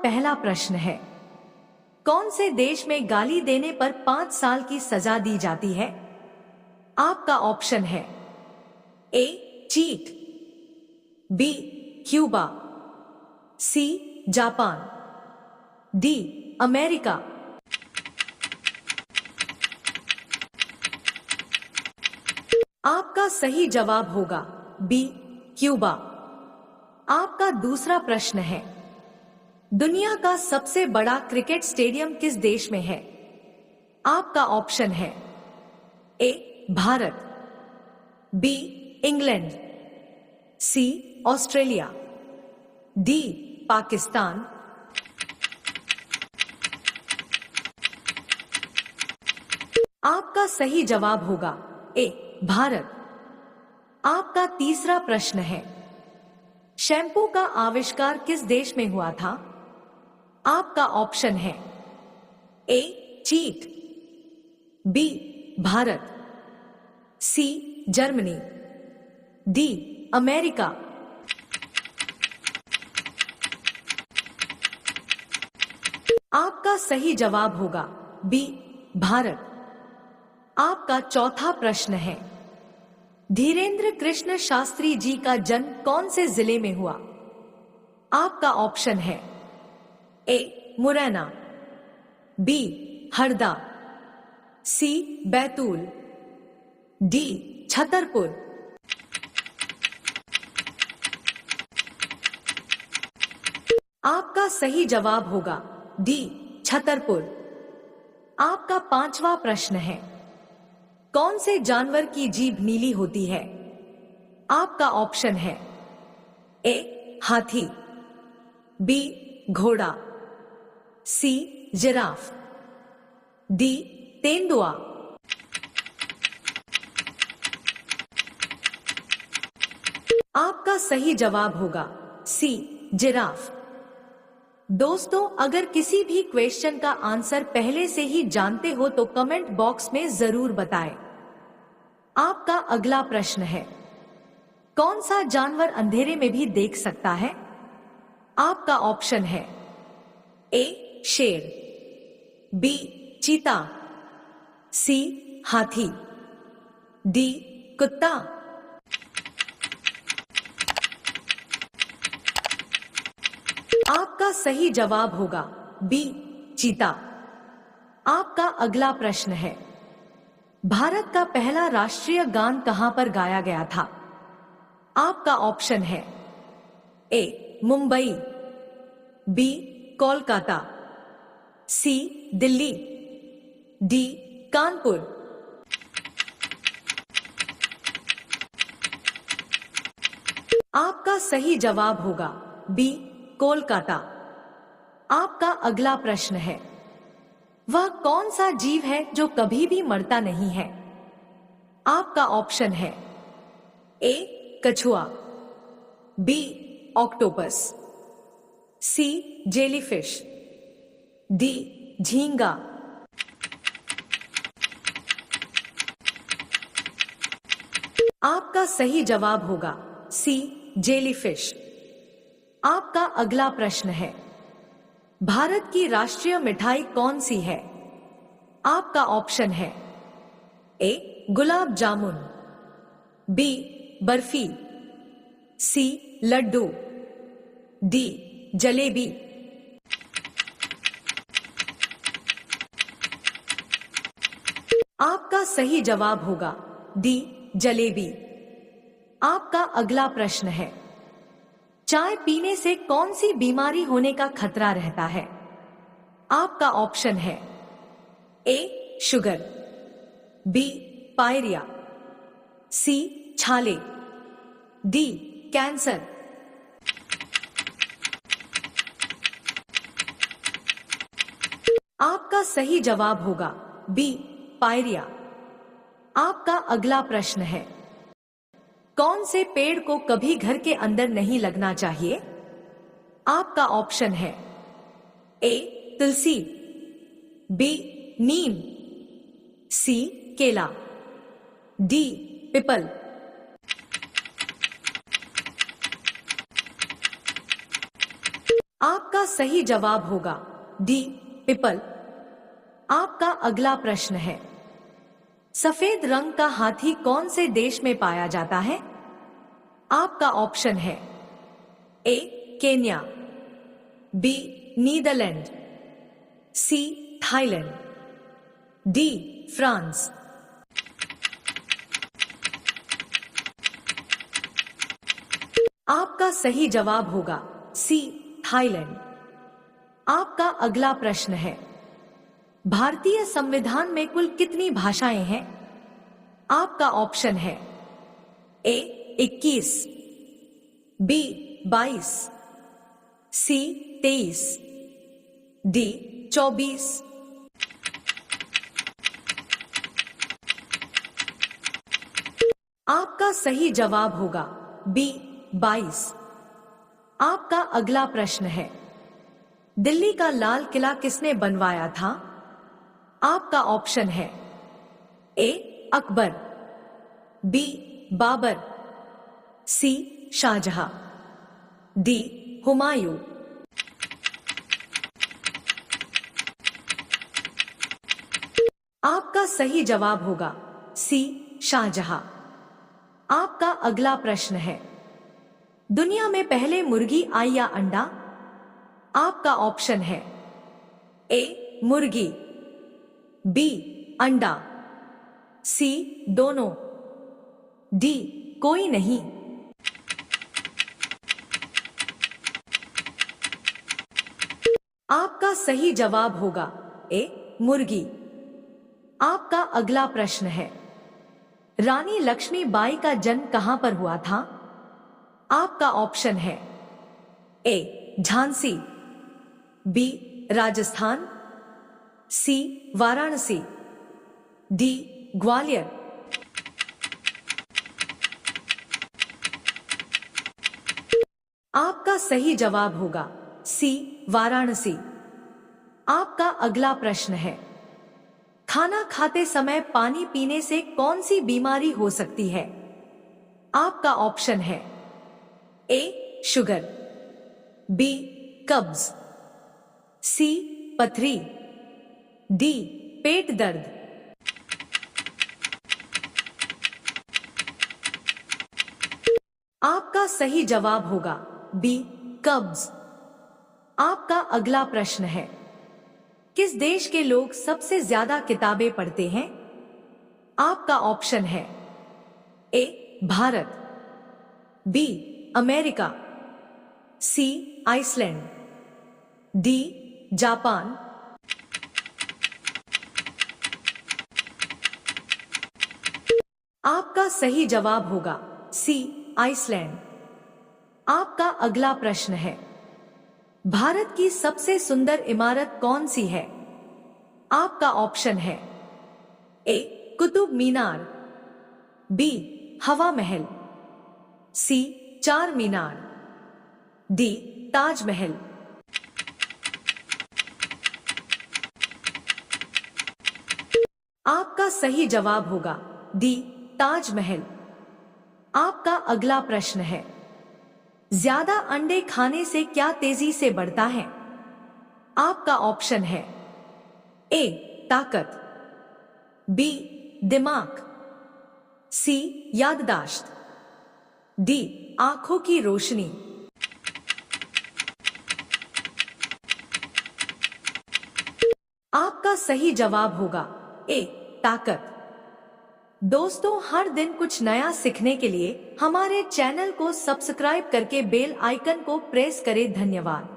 पहला प्रश्न है, कौन से देश में गाली देने पर 5 साल की सजा दी जाती है? आपका ऑप्शन है ए चीट, B Cuba, C Japan, D America. आपका सही जवाब होगा बी क्यूबा। आपका दूसरा प्रश्न है, दुनिया का सबसे बड़ा क्रिकेट स्टेडियम किस देश में है? आपका ऑप्शन है ए भारत, बी इंग्लैंड, सी ऑस्ट्रेलिया, डी पाकिस्तान। आपका सही जवाब होगा ए भारत। आपका तीसरा प्रश्न है, शैम्पू का आविष्कार किस देश में हुआ था? आपका ऑप्शन है ए चीन, B Bharat, C Germany, D America. आपका सही जवाब होगा बी भारत। आपका चौथा प्रश्न है, धीरेन्द्र कृष्ण शास्त्री जी का जन्म कौन से जिले में हुआ? आपका ऑप्शन है ए मुरैना, बी हरदा, सी बैतूल, डी छतरपुर। आपका सही जवाब होगा डी छतरपुर। आपका पांचवा प्रश्न है, कौन से जानवर की जीभ नीली होती है? आपका ऑप्शन है ए हाथी, बी घोड़ा, सी जिराफ, डी तेंदुआ। आपका सही जवाब होगा सी जिराफ। दोस्तों, अगर किसी भी क्वेश्चन का आंसर पहले से ही जानते हो तो कमेंट बॉक्स में जरूर बताएं। आपका अगला प्रश्न है, कौन सा जानवर अंधेरे में भी देख सकता है? आपका ऑप्शन है ए शेर, बी चीता, सी हाथी, डी कुत्ता। आपका सही जवाब होगा बी चीता। आपका अगला प्रश्न है, भारत का पहला राष्ट्रीय गान कहां पर गाया गया था? आपका ऑप्शन है ए मुंबई, बी कोलकाता, सी दिल्ली, डी कानपुर। आपका सही जवाब होगा बी कोलकाता। आपका अगला प्रश्न है, वह कौन सा जीव है जो कभी भी मरता नहीं है? आपका ऑप्शन है ए कछुआ, बी ऑक्टोपस, सी जेलीफिश, डी झींगा। आपका सही जवाब होगा सी जेलीफिश। आपका अगला प्रश्न है, भारत की राष्ट्रीय मिठाई कौन सी है? आपका ऑप्शन है ए गुलाब जामुन, बी बर्फी, सी लड्डू, डी जलेबी। आपका सही जवाब होगा डी जलेबी। आपका अगला प्रश्न है, चाय पीने से कौन सी बीमारी होने का खतरा रहता है? आपका ऑप्शन है ए शुगर, बी पायरिया, सी छाले, डी कैंसर। आपका सही जवाब होगा बी पायरिया। आपका अगला प्रश्न है, कौन से पेड़ को कभी घर के अंदर नहीं लगना चाहिए? आपका ऑप्शन है ए तुलसी, बी नीम, सी केला, डी पीपल। आपका आपका सही जवाब होगा डी पीपल। आपका अगला प्रश्न है, सफेद रंग का हाथी कौन से देश में पाया जाता है? आपका ऑप्शन है A Kenya, B Netherlands, C Thailand, D France. आपका सही जवाब होगा सी थाईलैंड। आपका अगला प्रश्न है, भारतीय संविधान में कुल कितनी भाषाएं हैं? आपका ऑप्शन है ए 21, बी 22, सी 23, डी 24। आपका सही जवाब होगा बी 22। आपका अगला प्रश्न है, दिल्ली का लाल किला किसने बनवाया था? आपका ऑप्शन है ए अकबर, बी बाबर, सी शाहजहां, डी हुमायूं। आपका सही जवाब होगा सी शाहजहां। आपका अगला प्रश्न है, दुनिया में पहले मुर्गी आई या अंडा? आपका ऑप्शन है ए मुर्गी, बी अंडा, सी दोनों, डी कोई नहीं। आपका सही जवाब होगा ए मुर्गी। आपका अगला प्रश्न है, रानी लक्ष्मीबाई का जन्म कहां पर हुआ था? आपका ऑप्शन है ए झांसी, बी राजस्थान, सी वाराणसी, डी ग्वालियर। आपका सही जवाब होगा सी वाराणसी। आपका अगला प्रश्न है, खाना खाते समय पानी पीने से कौन सी बीमारी हो सकती है? आपका ऑप्शन है ए शुगर, बी कब्ज, सी पथरी, डी पेट दर्द। आपका सही जवाब होगा बी कब्ज। आपका अगला प्रश्न है, किस देश के लोग सबसे ज्यादा किताबें पढ़ते हैं? आपका ऑप्शन है ए भारत, बी अमेरिका, सी आइसलैंड, डी जापान। आपका सही जवाब होगा सी आइसलैंड। आपका अगला प्रश्न है, भारत की सबसे सुंदर इमारत कौन सी है? आपका ऑप्शन है ए कुतुब मीनार, बी हवा महल, सी चार मीनार, डी ताजमहल। आपका सही जवाब होगा डी ताजमहल। आपका अगला प्रश्न है, ज्यादा अंडे खाने से क्या तेजी से बढ़ता है? आपका ऑप्शन है ए ताकत, बी दिमाग, सी याददाश्त, डी आंखों की रोशनी। आपका सही जवाब होगा ए ताकत। दोस्तों, हर दिन कुछ नया सीखने के लिए हमारे चैनल को सब्सक्राइब करके बेल आइकन को प्रेस करें। धन्यवाद।